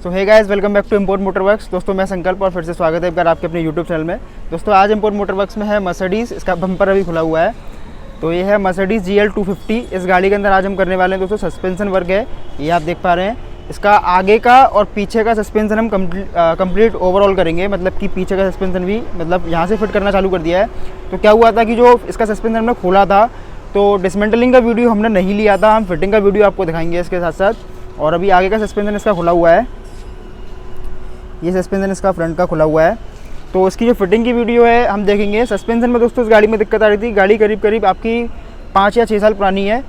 So hey guys, welcome back to import motorworks. दोस्तों मैं संकल्प और फिर से स्वागत है एक बार आपके अपने यूट्यूब चैनल में। दोस्तों आज इम्पोर्ट मोटरवर्क्स में है मर्सिडीज़, इसका बम्पर अभी खुला हुआ है। तो ये है मर्सिडीज़ GL 250। इस गाड़ी के अंदर आज हम करने वाले हैं दोस्तों सस्पेंशन वर्क है, ये आप देख पा रहे हैं। इसका आगे का और पीछे का सस्पेंशन हम कंप्लीट ओवरऑल करेंगे, मतलब कि पीछे का सस्पेंशन भी मतलब यहाँ से फिट करना चालू कर दिया है। तो क्या हुआ था कि जो इसका सस्पेंशन हमने खोला था तो डिसमेंटलिंग का वीडियो हमने नहीं लिया था, हम फिटिंग का वीडियो आपको दिखाएंगे इसके साथ साथ। और अभी आगे का सस्पेंशन इसका खुला हुआ है, ये सस्पेंशन इसका फ्रंट का खुला हुआ है। तो इसकी जो फिटिंग की वीडियो है हम देखेंगे। सस्पेंशन में दोस्तों इस गाड़ी में दिक्कत आ रही थी, गाड़ी करीब आपकी 5 या 6 साल पुरानी है।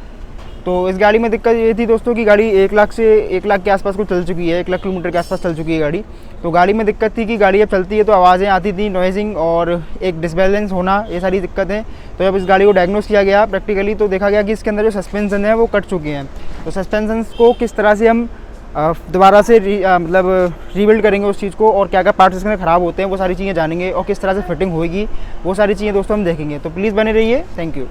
तो इस गाड़ी में दिक्कत ये थी दोस्तों कि गाड़ी 1 लाख के आसपास को चल चुकी है, 1 लाख किलोमीटर के आसपास चल चुकी है गाड़ी। तो गाड़ी में दिक्कत थी कि गाड़ी अब चलती है तो आवाज़ें आती थी, नॉइजिंग और एक डिसबैलेंस होना, ये सारी दिक्कतें। तो जब इस गाड़ी को डायग्नोस किया गया प्रैक्टिकली तो देखा गया कि इसके अंदर जो सस्पेंसन है वो कट चुके हैं। तो सस्पेंसन को किस तरह से हम दोबारा से मतलब रीबिल्ड करेंगे उस चीज़ को, और क्या क्या पार्ट्स इसके अंदर ख़राब होते हैं वो सारी चीज़ें जानेंगे, और किस तरह से फिटिंग होगी वो सारी चीज़ें दोस्तों हम देखेंगे। तो प्लीज़ बने रहिए, थैंक यू।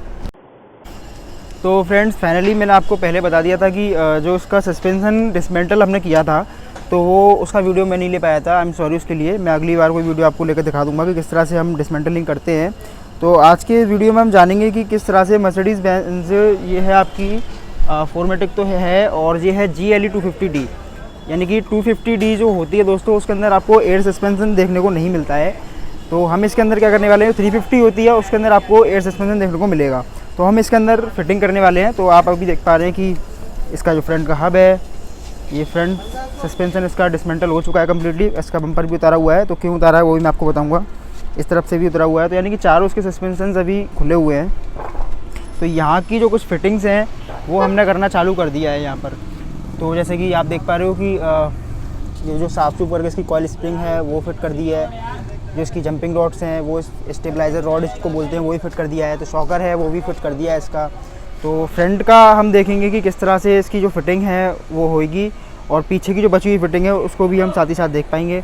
तो फ्रेंड्स फाइनली मैंने आपको पहले बता दिया था कि जो उसका सस्पेंशन डिसमेंटल हमने किया था तो वो उसका वीडियो मैं नहीं ले पाया था, आई एम सॉरी उसके लिए। मैं अगली बार कोई वीडियो आपको लेकर दिखा दूंगा कि किस तरह से हम डिसमेंटलिंग करते हैं। तो आज के वीडियो में हम जानेंगे कि किस तरह से मर्सिडीज़ बेंज, ये है आपकी फॉर्मेटिक तो है, और ये है GLE 250D, यानी कि 250D जो होती है दोस्तों उसके अंदर आपको एयर सस्पेंशन देखने को नहीं मिलता है। तो हम इसके अंदर क्या करने वाले हैं, 350 होती है उसके अंदर आपको एयर सस्पेंशन देखने को मिलेगा। तो हम इसके अंदर फिटिंग करने वाले हैं। तो आप अभी देख पा रहे हैं कि इसका जो फ्रंट का हब है, ये फ्रंट सस्पेंशन इसका डिसमेंटल हो चुका है कम्प्लीटली। इसका बम्पर भी उतारा हुआ है, तो क्यों उतारा है वो भी मैं आपको बताऊँगा। इस तरफ से भी उतरा हुआ है, तो यानी कि चारों उसके सस्पेंशन अभी खुले हुए हैं। तो यहाँ की जो कुछ फिटिंग्स हैं वो हमने करना चालू कर दिया है यहाँ पर। तो जैसे कि आप देख पा रहे हो कि ये जो साफ सूफ करके इसकी कॉइल स्प्रिंग है वो फिट कर दी है, जो इसकी जंपिंग रॉड्स हैं वो स्टेबलाइज़र रॉड इसको बोलते हैं वो भी फिट कर दिया है, तो शॉकर है वो भी फिट कर दिया है इसका। तो फ्रंट का हम देखेंगे कि किस तरह से इसकी जो फिटिंग है वो होएगी, और पीछे की जो बची हुई फिटिंग है उसको भी हम साथ ही साथ देख पाएंगे।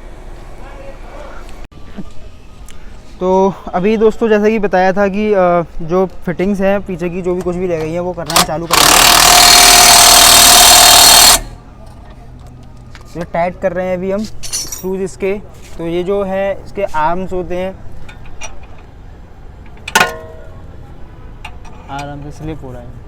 तो अभी दोस्तों जैसे कि बताया था कि जो फिटिंग्स हैं पीछे की जो भी कुछ भी रह गई हैं वो करना चालू करेंगे। ये टाइट कर रहे हैं अभी हम स्क्रूज इसके। तो ये जो है इसके आर्म्स होते हैं, आराम से स्लिप हो रहा है।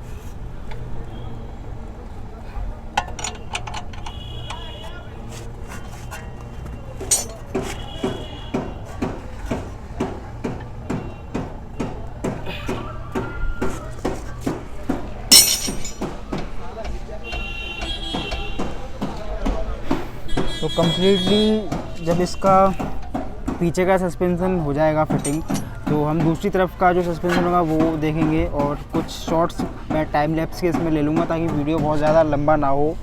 तो कम्प्लीटली जब इसका पीछे का सस्पेंशन हो जाएगा फिटिंग, तो हम दूसरी तरफ का जो सस्पेंशन होगा वो देखेंगे, और कुछ शॉट्स मैं टाइम लैप्स के इसमें ले लूँगा ताकि वीडियो बहुत ज़्यादा लंबा ना हो।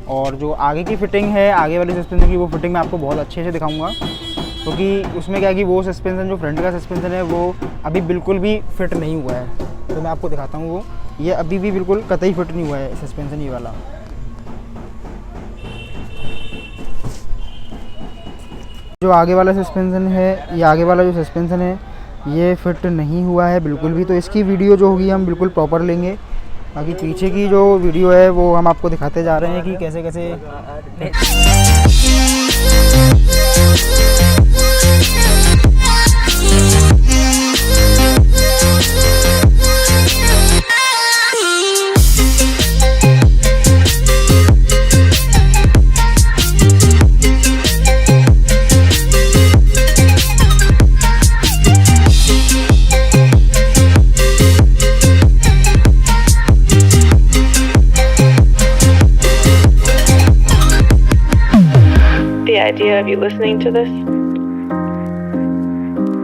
और जो आगे की फ़िटिंग है, आगे वाली सस्पेंशन की, वो फिटिंग मैं आपको बहुत अच्छे से दिखाऊँगा, क्योंकि उसमें क्या है कि वो सस्पेंशन जो फ्रंट का सस्पेंशन है वो अभी बिल्कुल भी फिट नहीं हुआ है। तो मैं आपको दिखाता हूँ, वो ये अभी भी बिल्कुल कतई फिट नहीं हुआ है सस्पेंशन ये वाला। जो आगे वाला सस्पेंशन है, ये आगे वाला जो सस्पेंशन है ये फिट नहीं हुआ है बिल्कुल भी। तो इसकी वीडियो जो होगी हम बिल्कुल प्रॉपर लेंगे। बाकी पीछे की जो वीडियो है वो हम आपको दिखाते जा रहे हैं कि कैसे कैसे। Idea of you listening to this,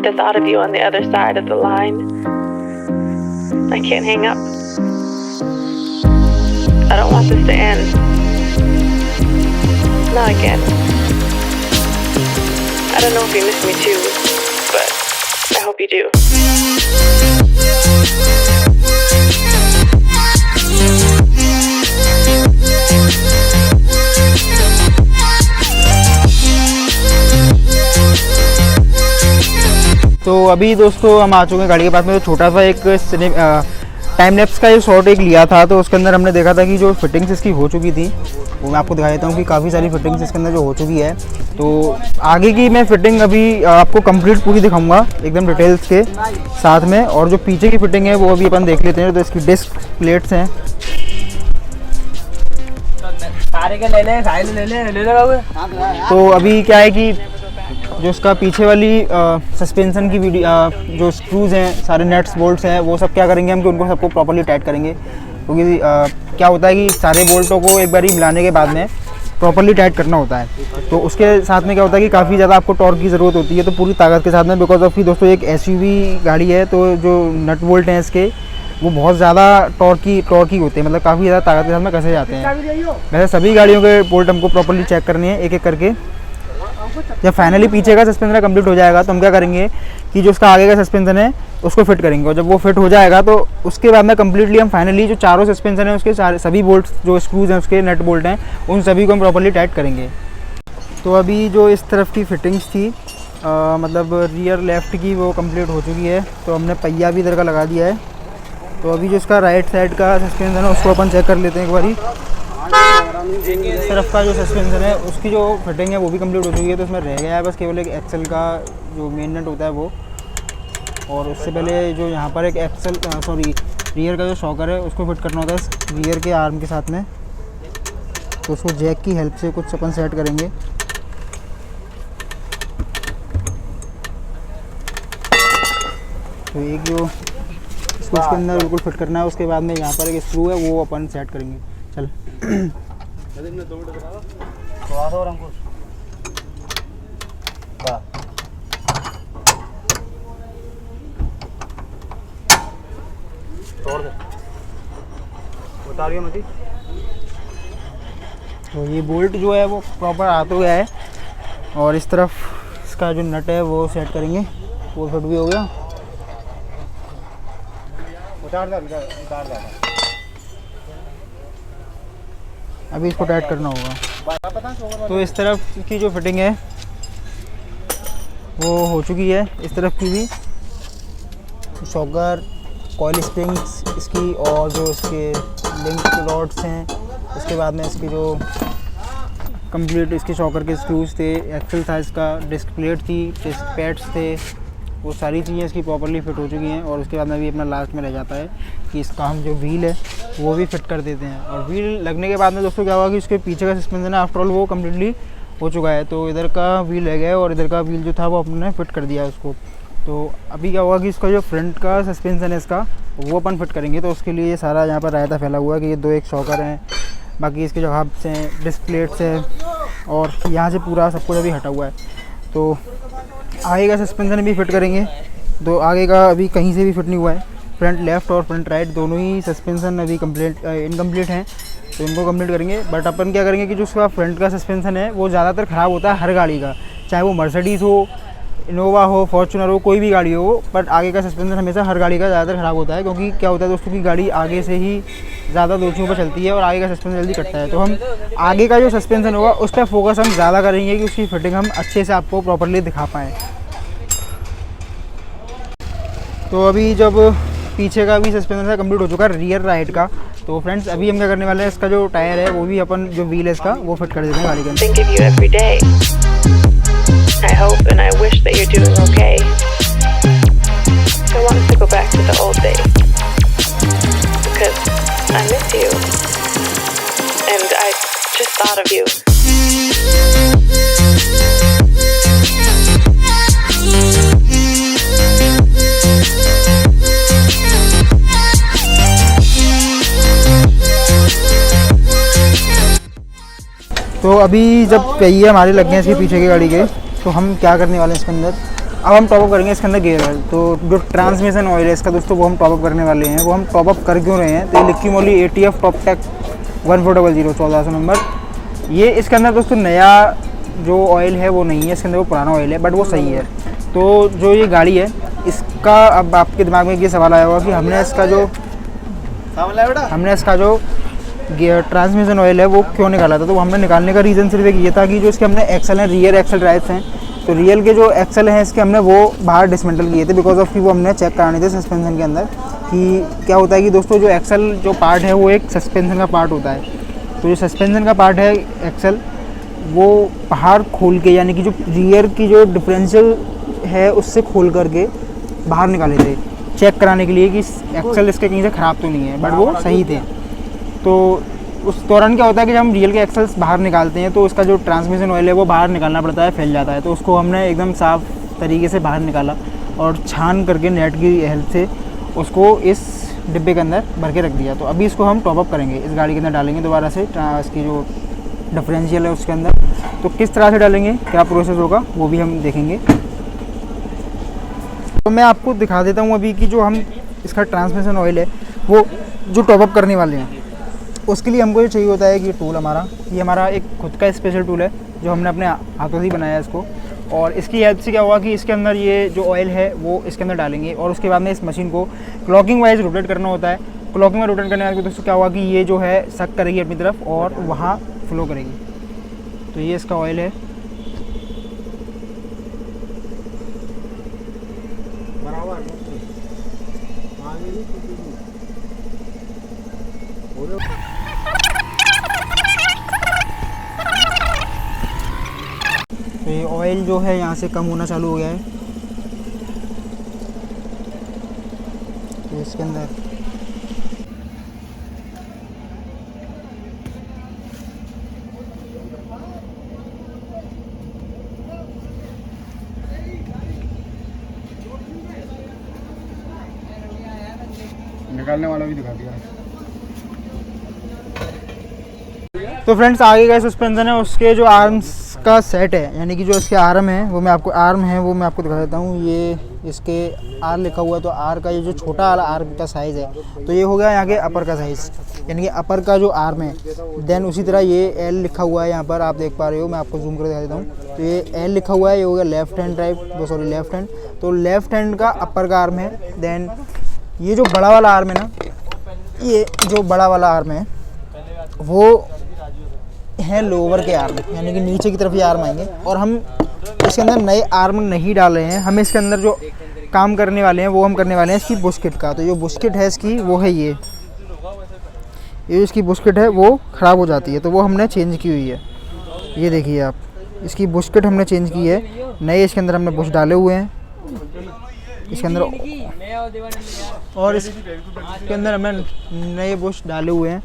the thought of you on the other side of the line, I can't hang up. I don't want this to end. Not again. I don't know if you miss me too, but I hope you do. तो अभी दोस्तों हम आ चुके हैं गाड़ी के पास में। तो छोटा सा एक टाइम लैप्स का ये शॉट एक लिया था, तो उसके अंदर हमने देखा था कि जो फिटिंग्स इसकी हो चुकी थी वो मैं आपको दिखा देता हूँ कि काफ़ी सारी फिटिंग्स इसके अंदर जो हो चुकी है। तो आगे की मैं फिटिंग अभी आपको कंप्लीट पूरी दिखाऊंगा एकदम डिटेल्स के साथ में, और जो पीछे की फिटिंग है वो अभी अपन देख लेते हैं। तो इसकी डिस्क प्लेट्स हैं, सारे के ले ले बाबू। तो अभी क्या है कि जो उसका पीछे वाली सस्पेंशन की जो स्क्रूज हैं, सारे नट्स बोल्ट्स हैं, वो सब क्या करेंगे हम कि उनको सबको प्रॉपर्ली टाइट करेंगे, क्योंकि क्या होता है कि सारे बोल्टों को एक बार ही मिलाने के बाद में प्रॉपर्ली टाइट करना होता है। तो उसके साथ में क्या होता है कि काफ़ी ज़्यादा आपको टॉर्क की ज़रूरत होती है, तो पूरी ताकत के साथ में, बिकॉज ऑफ कि दोस्तों एक SUV गाड़ी है, तो जो नट बोल्ट हैं इसके वो बहुत ज़्यादा टॉर्की होते हैं, मतलब काफ़ी ज़्यादा ताकत के साथ में कसे जाते हैं। वैसे सभी गाड़ियों के बोल्ट हमको प्रॉपर्ली चेक करने हैं एक एक करके। जब फाइनली पीछे का सस्पेंशन कंप्लीट हो जाएगा तो हम क्या करेंगे कि जो उसका आगे का सस्पेंशन है उसको फिट करेंगे, और जब वो फिट हो जाएगा तो उसके बाद में कंप्लीटली हम फाइनली जो चारों सस्पेंशन है उसके सभी बोल्ट्स जो स्क्रूज हैं उसके नट बोल्ट हैं उन सभी को हम प्रॉपर्ली टाइट करेंगे। तो अभी जो इस तरफ की फिटिंग्स थी मतलब रियर लेफ़्ट की वो कंप्लीट हो चुकी है, तो हमने पहिया भी इधर का लगा दिया है। तो अभी जो इसका राइट साइड का सस्पेंशन है उसको अपन चेक कर लेते हैं एक बारी। इस तरफ का जो सस्पेंशन है उसकी जो फिटिंग है वो भी कंप्लीट हो चुकी है, तो उसमें रह गया है बस केवल एक एक्सल का जो मेन नट होता है वो, और उससे पहले जो यहाँ पर एक रियर का जो शॉकर है उसको फिट करना होता है रियर के आर्म के साथ में। तो उसको जैक की हेल्प से कुछ अपन सेट करेंगे। तो एक जो इसको इसके अंदर बिल्कुल फिट करना है, उसके बाद में यहाँ पर एक स्क्रू है वो अपन सेट करेंगे। चल तोड़ दे, बता रही हो मती। तो ये बोल्ट जो है वो प्रॉपर आ तो गया है, और इस तरफ इसका जो नट है वो सेट करेंगे, वो फिट भी हो गया। उतार दे। अभी इसको टाइट करना होगा। तो इस तरफ की जो फिटिंग है वो हो चुकी है, इस तरफ की भी शॉकर, कॉइल स्प्रिंग्स इसकी, और जो इसके लिंक रॉड्स हैं, उसके बाद में इसकी जो कंप्लीट इसके शॉकर के स्क्रूज थे, एक्सल था इसका, डिस्क प्लेट थी, डिस्क पैड्स थे, वो सारी चीज़ें इसकी प्रॉपर्ली फिट हो चुकी हैं। और उसके बाद में भी अपना लास्ट में रह जाता है कि इसका हम जो व्हील है वो भी फिट कर देते हैं। और व्हील लगने के बाद में दोस्तों क्या हुआ कि इसके पीछे का सस्पेंशन है आफ्टर ऑल वो कम्प्लीटली हो चुका है, तो इधर का व्हील रह गया और इधर का व्हील जो था वो अपने फिट कर दिया उसको। तो अभी क्या हुआ कि इसका जो फ्रंट का सस्पेंशन है इसका वो अपन फिट करेंगे। तो उसके लिए सारा यहाँ पर रायता फैला हुआ है कि ये दो एक शॉकर हैं, बाकी इसके जो हब्स हैं, डिस्क प्लेट्स हैं, और यहाँ से पूरा सब कुछ अभी हटा हुआ है। तो आगे का सस्पेंशन भी फिट करेंगे। तो आगे का अभी कहीं से भी फिट नहीं हुआ है, फ्रंट लेफ़्ट और फ्रंट राइट दोनों ही सस्पेंशन अभी इनकम्प्लीट हैं, तो इनको कंप्लीट करेंगे। बट अपन क्या करेंगे कि जो उसका फ्रंट का सस्पेंशन है वो ज़्यादातर ख़राब होता है हर गाड़ी का, चाहे वो मर्सिडीज़ हो, इनोवा हो, फॉर्चुनर हो, कोई भी गाड़ी हो, बट आगे का सस्पेंशन हमेशा हर गाड़ी का ज़्यादातर ख़राब होता है। क्योंकि क्या होता है दोस्तों की गाड़ी आगे से ही ज़्यादा दोषियों पर चलती है और आगे का सस्पेंशन जल्दी कटता है। तो हम आगे का जो सस्पेंशन होगा उस पर फोकस हम ज़्यादा करेंगे कि उसकी फिटिंग हम अच्छे से आपको प्रॉपर्ली दिखा पाएँ। तो अभी जब पीछे का भी सस्पेंशन है कंप्लीट हो चुका है रियर राइट का, तो फ्रेंड्स अभी हम क्या करने वाले हैं, इसका जो टायर है वो भी अपन जो व्हील है इसका वो फिट कर देते हैं गाड़ी के अंदर। Think of you every day. I hope and I wish that you're doing okay. I wanted to go back to the old days because I miss you and I just thought of you. तो अभी जब पहिए हमारे लग गए हैं इसके पीछे की गाड़ी के, तो हम क्या करने वाले हैं इसके अंदर, अब हम टॉपअप करेंगे इसके अंदर गियर ऑयल। तो जो ट्रांसमिशन ऑयल है इसका दोस्तों वो हम टॉपअप करने वाले हैं। वो हम टॉपअप कर क्यों रहे हैं, तो ये लिक्की मोली ATF टॉप टेक 1400 1400 नंबर, ये इसके अंदर दोस्तों नया जो ऑयल है वो नहीं है, इसके अंदर वो पुराना ऑयल है, बट वो सही है। तो जो ये गाड़ी है इसका, अब आपके दिमाग में ये सवाल आया होगा कि हमने इसका जो गियर ट्रांसमिशन ऑयल है वो क्यों निकाला था। तो हमने निकालने का रीज़न सिर्फ एक ये था कि जो इसके हमने एक्सल हैं, रियर एक्सल ड्राइव्स हैं, तो रियल के जो एक्सल हैं इसके हमने वो बाहर डिसमेंटल किए थे, बिकॉज ऑफ कि वो हमने चेक कराने थे सस्पेंशन के अंदर कि क्या होता है कि दोस्तों जो एक्सल जो पार्ट है वो एक सस्पेंशन का पार्ट होता है। तो जो सस्पेंशन का पार्ट है एक्सल वो बाहर खोल के, यानी कि जो रियर की जो डिफरेंशियल है उससे खोल करके बाहर निकाले थे चेक कराने के लिए कि एक्सल इसके कहीं से ख़राब तो नहीं है, बट वो सही थे। तो उस दौरान क्या होता है कि जब हम रियल के एक्सल्स बाहर निकालते हैं तो उसका जो ट्रांसमिशन ऑयल है वो बाहर निकालना पड़ता है, फैल जाता है। तो उसको हमने एकदम साफ़ तरीके से बाहर निकाला और छान करके नेट की हेल्प से उसको इस डिब्बे के अंदर भर के रख दिया। तो अभी इसको हम टॉप अप करेंगे, इस गाड़ी के अंदर डालेंगे दोबारा से इसकी जो डिफरेंशियल है उसके अंदर। तो किस तरह से डालेंगे, क्या प्रोसेस होगा वो भी हम देखेंगे। तो मैं आपको दिखा देता हूँ अभी कि जो हम इसका ट्रांसमिशन ऑयल है वो जो टॉप अप करने वाले हैं उसके लिए हमको ये चाहिए होता है कि टूल ये हमारा एक खुद का स्पेशल टूल है जो हमने अपने हाथों से ही बनाया है इसको। और इसकी हेल्प से क्या हुआ कि इसके अंदर ये जो ऑयल है वो इसके अंदर डालेंगे और उसके बाद में इस मशीन को क्लॉकिंग वाइज रोटेट करना होता है। क्लॉकिंग में रोटेट करने के बाद दोस्तों क्या हुआ कि ये जो है सक करेगी अपनी तरफ और वहाँ फ्लो करेगी। तो ये इसका ऑयल है। तो ये ऑयल जो है यहाँ से कम होना चालू हो गया है। तो इसके अंदर निकालने वाला भी दिखा दिया। तो फ्रेंड्स आगे का सस्पेंशन है उसके जो आर्म्स का सेट है, यानी कि जो इसके आर्म है वो मैं आपको दिखा देता हूँ। ये इसके आर लिखा हुआ है, तो आर का ये जो छोटा वाला आर्म का साइज़ है तो ये हो गया यहाँ के अपर का साइज़, यानी कि अपर का जो आर्म है। देन उसी तरह ये एल लिखा हुआ है यहाँ पर, आप देख पा रहे हो, मैं आपको जूम कर दिखा देता हूँ। तो ये एल लिखा हुआ है, ये हो गया लेफ्ट हैंड लेफ्ट हैंड। तो लेफ्ट हैंड का अपर का आर्म है। देन ये जो बड़ा वाला आर्म है ना, ये जो बड़ा वाला आर्म है वो है लोअर के आर्म, यानी कि नीचे की तरफ ये आर्म आएंगे। और हम इसके अंदर नए आर्म नहीं डाल रहे हैं, हम इसके अंदर जो काम करने वाले हैं वो हम करने वाले हैं इसकी बुशकिट का। तो जो बुशकिट है इसकी वो है ये इसकी बुशकिट है वो ख़राब हो जाती है, तो वो हमने चेंज की हुई है। ये देखिए आप, इसकी बुशकिट हमने चेंज की है, नए इसके अंदर हमने बुश डाले हुए हैं इसके अंदर, और इसके अंदर हमने नए बुश डाले हुए हैं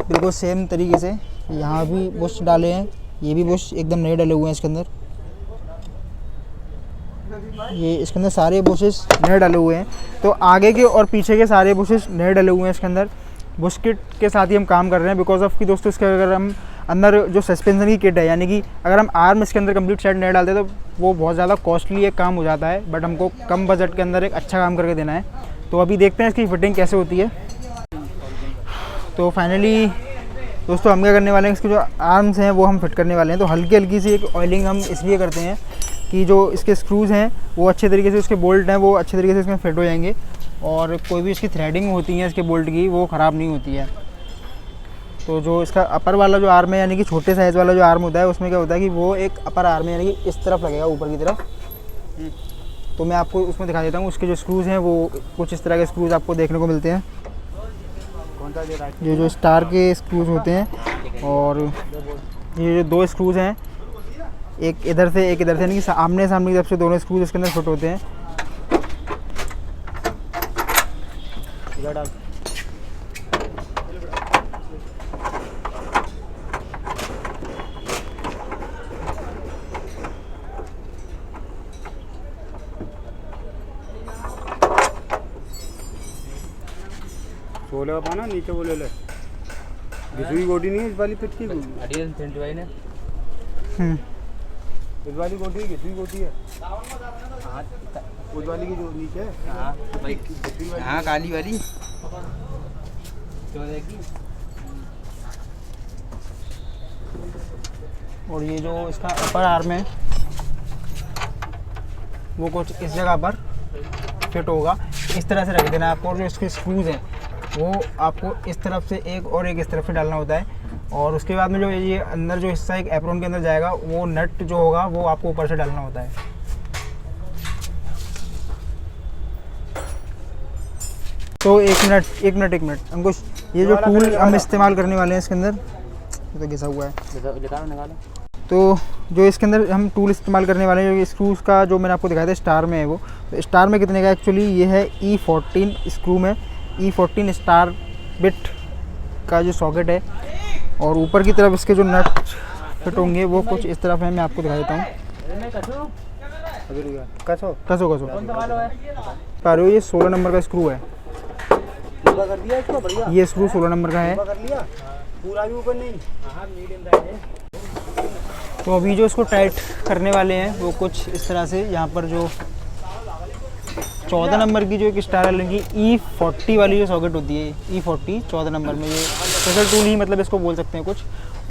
बिल्कुल सेम तरीके से। यहाँ भी बुश डाले हैं, ये भी बुश एकदम नए डाले हुए हैं इसके अंदर। ये इसके अंदर सारे बुशेस नए डाले हुए हैं। तो आगे के और पीछे के सारे बुशेस नए डाले हुए हैं इसके अंदर। बुश किट के साथ ही हम काम कर रहे हैं, बिकॉज ऑफ कि दोस्तों इसके अगर हम अंदर जो सस्पेंशन की किट है, यानी कि अगर हम आर्म इसके अंदर कंप्लीट सेट नहीं डालते तो वो बहुत ज़्यादा कॉस्टली एक काम हो जाता है। बट हमको कम बजट के अंदर एक अच्छा काम करके देना है। तो अभी देखते हैं इसकी फिटिंग कैसे होती है। तो फाइनली दोस्तों हम क्या करने वाले हैं, इसके जो आर्म्स हैं वो हम फिट करने वाले हैं। तो हल्की हल्की सी एक ऑयलिंग हम इसलिए करते हैं कि जो इसके स्क्रूज़ हैं वो अच्छे तरीके से, उसके बोल्ट हैं वो अच्छे तरीके से इसमें फिट हो जाएंगे और कोई भी इसकी थ्रेडिंग होती है इसके बोल्ट की वो ख़राब नहीं होती है। तो जो इसका अपर वाला जो आर्म है, यानी कि छोटे साइज़ वाला जो आर्म होता है, उसमें क्या होता है कि वो एक अपर आर्म है, यानी कि इस तरफ लगेगा ऊपर की तरफ। तो मैं आपको उसमें दिखा देता हूँ। उसके जो स्क्रूज़ हैं वो कुछ इस तरह के स्क्रूज़ आपको देखने को मिलते हैं, ये जो स्टार के स्क्रूज़ होते हैं। और ये जो दो स्क्रूज़ हैं, एक इधर से एक इधर से, यानी कि आमने सामने की तरफ से दोनों स्क्रूज़ इसके अंदर फिट होते हैं। सोले का पाना नीचे वो ले ले, घिसुई गोटी नहीं है इस वाली पिट की, इस वाली गोटी घिसुई गोटी है, उस वाली की जो नीचे है, हाँ काली वाली। और ये जो इसका अपर आर्म है वो कुछ इस जगह पर फिट होगा, इस तरह से रख देना है आपको। और जो इसके स्क्रूज़ हैं वो आपको इस तरफ से एक और एक इस तरफ से डालना होता है, और उसके बाद में जो ये अंदर जो हिस्सा एक एप्रोन के अंदर जाएगा, वो नट जो होगा वो आपको ऊपर से डालना होता है। तो एक मिनट अंकुश, ये जो टूल हम इस्तेमाल करने वाले हैं इसके अंदर, ये तो घिसा हुआ है, तो जो इसके अंदर हम टूल इस्तेमाल करने वाले हैं, स्क्रूज़ का जो मैंने आपको दिखाया था स्टार में है वो, तो स्टार में कितने का एक्चुअली ये है E14 स्क्रू में, E14 स्टार बिट का जो सॉकेट है। और ऊपर की तरफ इसके जो नट फिट होंगे वो कुछ इस तरफ है, मैं आपको दिखा देता हूँ। कसो पा रहे हो, ये 16 नंबर का स्क्रू है, कर दिया इसको बढ़िया। ये स्क्रू 16 नंबर का है। कर लिया पूरा भी ऊपर नहीं। तो अभी जो इसको टाइट करने वाले हैं वो कुछ इस तरह से, यहाँ पर जो 14 नंबर की जो एक स्टार एलन की E40 वाली जो सॉकेट होती है, E40 14 नंबर में, ये स्पेशल टूल ही मतलब इसको बोल सकते हैं कुछ।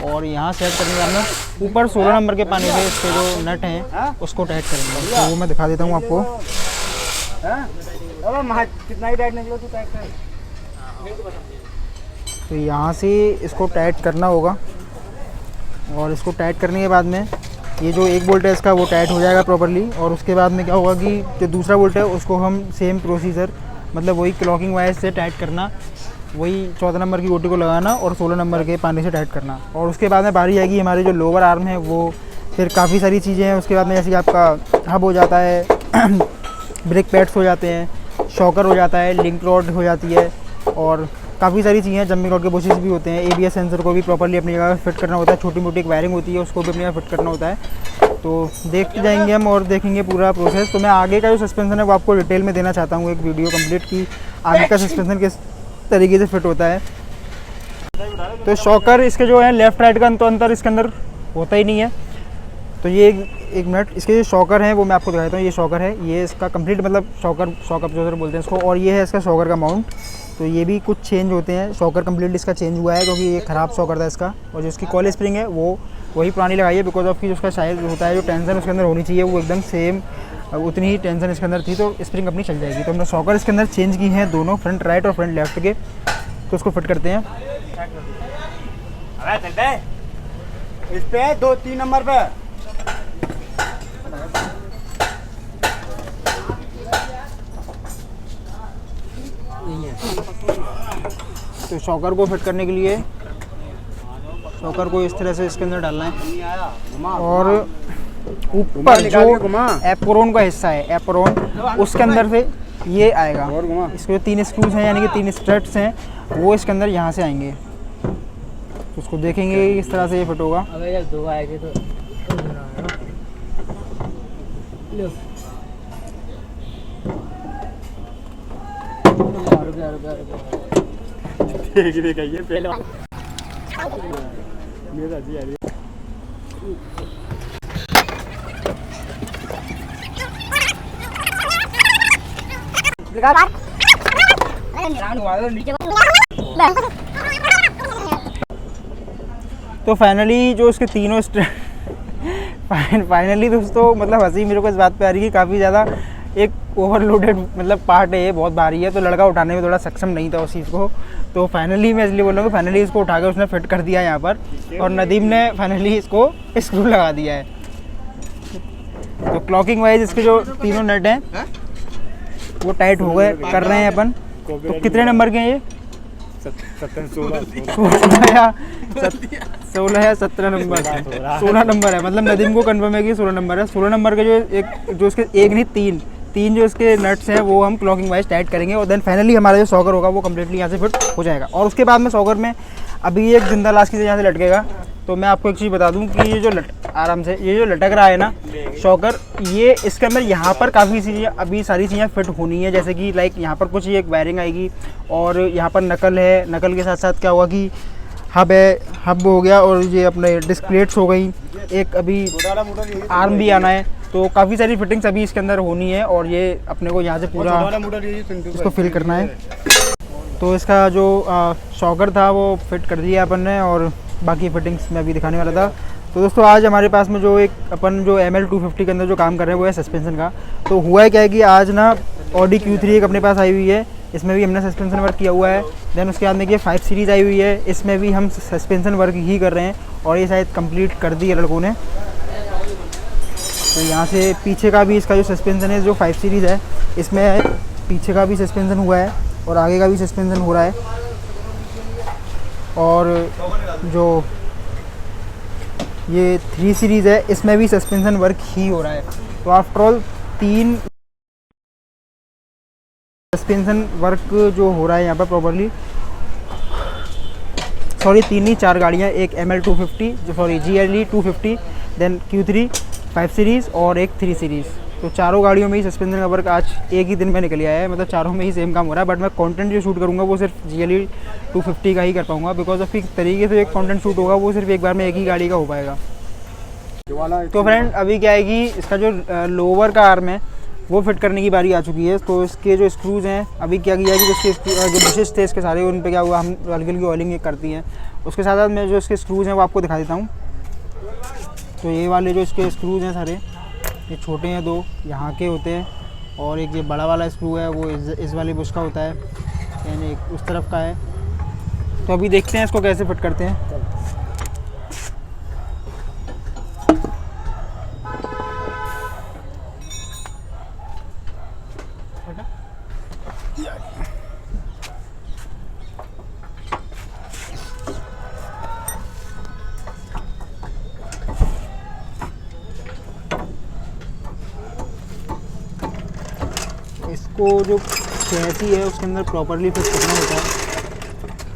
और यहाँ सेट करने वाला ऊपर 16 नंबर के पानी से इसके जो नट हैं उसको टाइट करेंगे, तो वो मैं दिखा देता हूँ आपको। कितना ही टाइट निकलो, तू टाइट कर। तो यहाँ से इसको टाइट करना होगा, और इसको टाइट करने के बाद में ये जो एक बोल्ट है इसका वो टाइट हो जाएगा प्रॉपर्ली। और उसके बाद में क्या होगा कि जो दूसरा बोल्ट है उसको हम सेम प्रोसीजर, मतलब वही क्लॉकिंग वाइज से टाइट करना, वही 14 नंबर की गोटी को लगाना और 16 नंबर के पानी से टाइट करना। और उसके बाद में बारी आएगी हमारे जो लोअर आर्म है वो, फिर काफ़ी सारी चीज़ें हैं उसके बाद में, जैसे कि आपका हब हो जाता है, ब्रेक पैड्स हो जाते हैं, शॉकर हो जाता है, लिंक रॉड हो जाती है, और काफ़ी सारी चीज़ें, जंपिंग रॉड के बुशेस भी होते हैं। ABS सेंसर को भी प्रॉपर्ली अपनी जगह फिट करना होता है, छोटी मोटी एक वायरिंग होती है उसको भी अपनी जगह फिट करना होता है। तो देखते जाएंगे हम और देखेंगे पूरा प्रोसेस। तो मैं आगे का जो सस्पेंसन है वो आपको डिटेल में देना चाहता हूँ, एक वीडियो कंप्लीट की आगे का सस्पेंसन किस तरीके से फिट होता है। तो शॉकर इसके जो है लेफ़्ट राइट का तो अंतर इसके अंदर होता ही नहीं है। तो ये एक मिनट, इसके जो शॉकर हैं वो मैं आपको दिखाता हूँ। ये शॉकर है, ये इसका कंप्लीट मतलब शॉक अब्जॉर्बर बोलते हैं इसको, और ये है इसका शॉकर का माउंट। तो ये भी कुछ चेंज होते हैं, शॉकर कंप्लीटली इसका चेंज हुआ है क्योंकि ये ख़राब शॉकर था इसका। और जो इसकी कॉल स्प्रिंग है वो वही पुरानी लगाई है, बिकॉज ऑफ की जो उसका शायद होता है जो टेंशन उसके अंदर होनी चाहिए वो एकदम सेम उतनी ही टेंशन इसके अंदर थी, तो स्प्रिंग अपनी चल जाएगी। तो हमने शॉकर इसके अंदर चेंज की हैं दोनों, फ्रंट राइट और फ्रंट लेफ्ट के। तो उसको फिट करते हैं। इस पे 2-3 नंबर पे तो शॉकर को फिट करने के लिए शॉकर को इस तरह से इसके अंदर डालना है, और ऊपर जो एप्रोन का हिस्सा है, एप्रोन उसके अंदर से ये आएगा। इसके जो 3 स्क्रूज हैं यानी कि 3 स्ट्रट्स हैं वो इसके अंदर यहाँ से आएंगे। तो उसको देखेंगे इस तरह से ये फिट होगा। अबे जब 2 आएंगे तो देखने का ये पहले मेरा जी आ रही है। तो फाइनली जो इसके तीनों फाइनली दोस्तों मतलब हंसी मेरे को इस बात पे आ रही है, काफ़ी ज़्यादा एक ओवरलोडेड मतलब पार्ट है ये, बहुत भारी है, तो लड़का उठाने में थोड़ा सक्षम नहीं था उस चीज़ को। तो फाइनली मैं इसलिए बोल रहा हूँ कि फाइनली इसको उठा कर उसने फिट कर दिया यहाँ पर, और नदीम ने फाइनली इसको स्क्रू लगा दिया है। तो क्लॉकिंग वाइज इसके जो तीनों नट हैं वो टाइट हो गए, कर रहे हैं अपन। तो कितने नंबर के हैं ये? 16 या 17 नंबर, 16 नंबर है, मतलब नदीम को कंफर्म है कि 16 नंबर है। 16 नंबर के जो इसके एक नहीं तीन जो इसके नट्स हैं वो हम क्लॉकिंग वाइज टाइट करेंगे, और देन फाइनली हमारा जो शॉकर होगा वो कम्प्लीटली यहाँ से फिट हो जाएगा। और उसके बाद में शॉकर में अभी एक जिंदा लाश की यहाँ से लटकेगा। तो मैं आपको एक चीज़ बता दूं कि ये जो आराम से ये जो लटक रहा है ना शॉकर, ये इसके अंदर यहाँ पर काफ़ी चीज़ें अभी सारी चीज़ें फिट होनी है, जैसे कि लाइक यहाँ पर कुछ एक वायरिंग आएगी, और यहाँ पर नकल है, नकल के साथ साथ क्या हुआ कि हब है, हब हो गया, और ये अपने डिस्क प्लेट्स हो गई, एक अभी आर्म भी आना है। तो काफ़ी सारी फिटिंग्स अभी इसके अंदर होनी है, और ये अपने को यहाँ से पूरा इसको फिल करना है। तो इसका जो शॉकर था वो फिट कर दिया अपन ने, और बाकी फिटिंग्स मैं अभी दिखाने वाला था। तो दोस्तों आज हमारे पास में जो एक अपन जो ML250 के अंदर जो काम कर रहे हैं वो है सस्पेंशन का। तो हुआ है क्या है कि आज ना ऑडी Q3 एक अपने पास आई हुई है, इसमें भी हमने सस्पेंशन वर्क किया हुआ है। देन उसके बाद में ये 5 सीरीज़ आई हुई है, इसमें भी हम सस्पेंशन वर्क ही कर रहे हैं और ये शायद कंप्लीट कर दी है लड़कों ने। तो यहाँ से पीछे का भी इसका जो सस्पेंशन है जो 5 सीरीज़ है, इसमें पीछे का भी सस्पेंशन हुआ है और आगे का भी सस्पेंशन हो रहा है। और जो ये 3 सीरीज़ है, इसमें भी सस्पेंशन वर्क ही हो रहा है। तो आफ्टर ऑल 3 सस्पेंशन वर्क जो हो रहा है यहाँ पर प्रॉपरली, सॉरी 3 नहीं 4 गाड़ियाँ, एक ML250 जो GLE 250, देन Q3 5 सीरीज़ और एक 3 सीरीज़। तो चारों गाड़ियों में ही सस्पेंशन का वर्क आज एक ही दिन में निकल आया है, मतलब चारों में ही सेम काम हो रहा है। बट मैं कंटेंट जो शूट करूँगा वो सिर्फ GLE 250 का ही कर पाऊँगा, बिकॉज ऑफ एक तरीके से एक कंटेंट शूट होगा वो सिर्फ एक बार में एक ही गाड़ी का हो पाएगा। तो फ्रेंड अभी क्या है कि इसका जो लोअर का आर्म है वो फिट करने की बारी आ चुकी है। तो इसके जो स्क्रूज़ हैं अभी क्या किया है कि जिसके जो बुशेस थे इसके सारे, उन पे क्या हुआ, हम हल्की हल्की ऑयलिंग करती हैं। उसके साथ साथ मैं जो इसके स्क्रूज़ हैं वो आपको दिखा देता हूँ। तो ये वाले जो इसके स्क्रूज़ हैं सारे, ये छोटे हैं 2 यहाँ के होते हैं, और एक ये बड़ा वाला स्क्रू है वो इस वाले बुश का होता है, यानी एक उस तरफ का है। तो अभी देखते हैं इसको कैसे फिट करते हैं। इसको जो चैसी है उसके अंदर प्रॉपरली फिट करना होता है।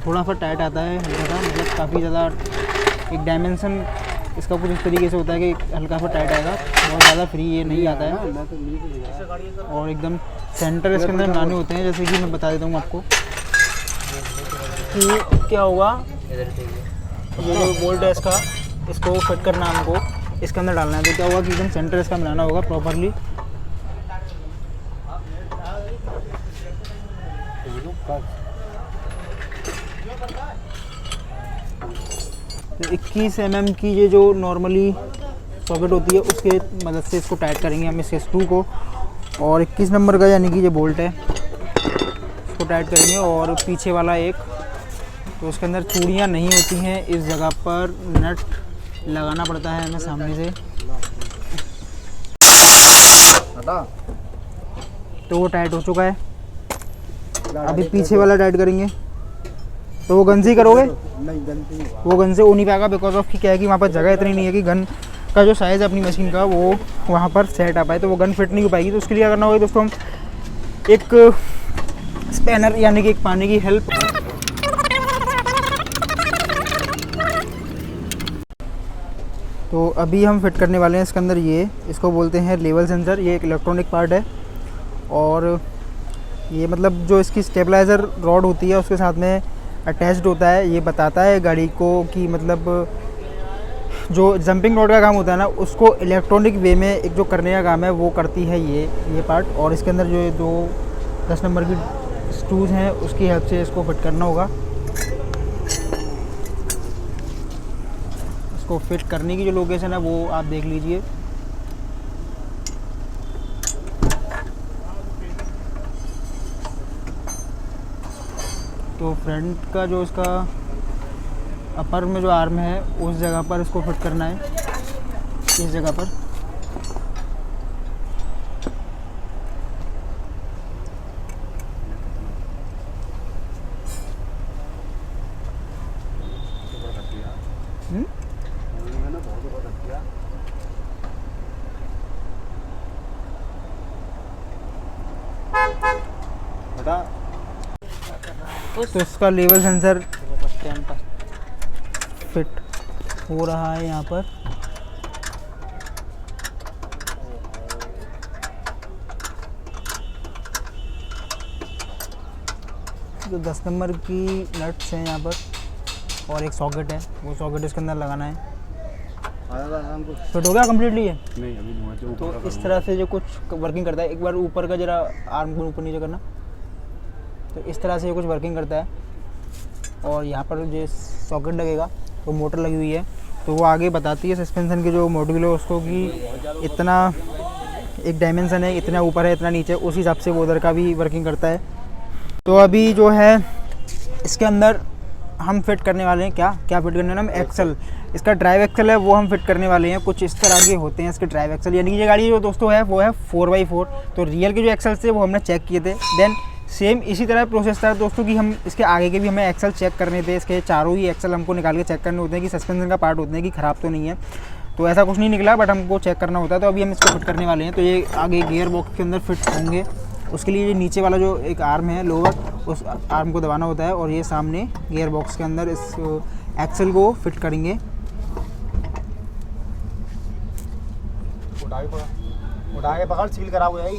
थोड़ा सा टाइट आता है हल्का सा, मतलब काफ़ी ज़्यादा एक डायमेंशन इसका कुछ इस तरीके से होता है कि हल्का सा टाइट आएगा, बहुत ज़्यादा फ्री ये नहीं आता है। और एकदम सेंटर इसके अंदर बनाने होते हैं, जैसे कि मैं बता देता हूँ आपको कि क्या होगा। ये जो बोल्ट है इसको फिट करना है हमको, इसके अंदर डालना है। तो क्या होगा कि एकदम सेंटर इसका बनाना होगा प्रॉपरली। तो 21 mm की ये जो नॉर्मली सॉकेट होती है उसके मदद से इसको टाइट करेंगे हम इसके स्क्रू को। और 21 नंबर का यानी कि ये बोल्ट है, इसको टाइट करेंगे। और पीछे वाला एक, तो उसके अंदर चूड़ियाँ नहीं होती हैं, इस जगह पर नट लगाना पड़ता है हमें सामने से। तो वो टाइट हो चुका है, अभी पीछे वाला टाइट करेंगे। तो वो गन से ही करोगे? नहीं, वो गन से हो नहीं पाएगा, बिकॉज ऑफ कि क्या है कि वहाँ पर जगह इतनी नहीं है कि गन का जो साइज़ है अपनी मशीन का वो वहाँ पर सेट आ पाए, तो वो गन फिट नहीं हो पाएगी। तो उसके लिए क्या करना होगा दोस्तों, हम एक स्पैनर यानी कि एक पानी की हेल्प, तो अभी हम फिट करने वाले हैं इसके अंदर ये, इसको बोलते हैं लेवल सेंसर। ये एक इलेक्ट्रॉनिक पार्ट है और ये मतलब जो इसकी स्टेबलाइज़र रॉड होती है उसके साथ में अटैच्ड होता है। ये बताता है गाड़ी को कि मतलब जो जंपिंग रॉड का काम होता है ना, उसको इलेक्ट्रॉनिक वे में एक जो करने का काम है वो करती है ये पार्ट। और इसके अंदर जो 10 नंबर की स्क्रूज हैं उसकी हेल्प से इसको फिट करना होगा। इसको फिट करने की जो लोकेशन है वो आप देख लीजिए। तो फ्रंट का जो इसका अपर में जो आर्म है उस जगह पर इसको फिट करना है, इस जगह पर। तो इसका लेवल सेंसर फिट हो रहा है यहाँ पर। जो 10 नंबर की नट्स हैं यहाँ पर और एक सॉकेट है, वो सॉकेट इसके अंदर लगाना है। फिट हो गया कम्प्लीटली है? नहीं अभी नहीं। तो इस तरह से जो कुछ वर्किंग करता है, एक बार ऊपर का जरा आर्म को ऊपर नीचे करना, तो इस तरह से ये कुछ वर्किंग करता है। और यहाँ पर जो सॉकेट लगेगा तो मोटर लगी हुई है, तो वो आगे बताती है सस्पेंशन की जो मॉड्यूल है उसको कि इतना एक डायमेंशन है, इतना ऊपर है इतना नीचे, उस हिसाब से वो उधर का भी वर्किंग करता है। तो अभी जो है इसके अंदर हम फिट करने वाले हैं क्या फिट करने वाले हम एक्सल, इसका ड्राइव एक्सल है वो हम फिट करने वाले हैं। कुछ इस तरह के होते हैं इसके ड्राइव एक्सल, यानी कि ये गाड़ी जो दोस्तों है वो है 4x4। तो रियल के जो एक्सल्स थे वो हमने चेक किए थे। देन सेम इसी तरह प्रोसेस था दोस्तों कि हम इसके आगे के भी हमें एक्सल चेक करने थे। इसके चारों ही एक्सल हमको निकाल के चेक करने होते हैं कि सस्पेंशन का पार्ट होते हैं कि ख़राब तो नहीं है। तो ऐसा कुछ नहीं निकला, बट हमको चेक करना होता है। तो अभी हम इसको फिट करने वाले हैं। तो ये आगे गियर बॉक्स के अंदर फिट होंगे, उसके लिए ये नीचे वाला जो एक आर्म है लोअर, उस आर्म को दबाना होता है और ये सामने गियर बॉक्स के अंदर इस एक्सल को फिट करेंगे। उठा के पकड़, सील करा हुआ है।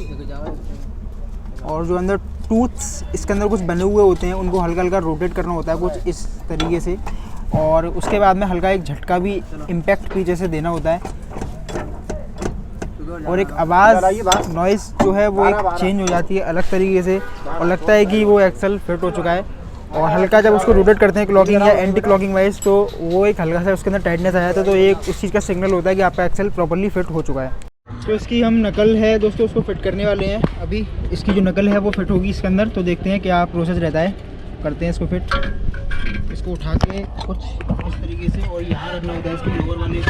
और जो अंदर टूथ्स इसके अंदर कुछ बने हुए होते हैं उनको हल्का हल्का रोटेट करना होता है कुछ इस तरीके से, और उसके बाद में हल्का एक झटका भी इम्पैक्ट पीछे से देना होता है और एक आवाज़ नॉइज़ जो है वो एक चेंज हो जाती है अलग तरीके से और लगता है कि वो एक्सल फिट हो चुका है। और हल्का जब उसको रोटेट करते हैं क्लॉकिंग या एंटी क्लॉकिंग वाइज तो वो एक हल्का सा उसके अंदर टाइटनेस आया था, तो एक उस चीज़ का सिग्नल होता है कि आपका एक्सल प्रॉपर्ली फिट हो चुका है। तो इसकी हम नकल है दोस्तों उसको फिट करने वाले हैं। अभी इसकी जो नकल है वो फिट होगी इसके अंदर, तो देखते हैं क्या प्रोसेस रहता है। करते हैं इसको फिट, इसको उठा के कुछ इस तरीके से और यहाँ रखना होता है इसके लोअर वाले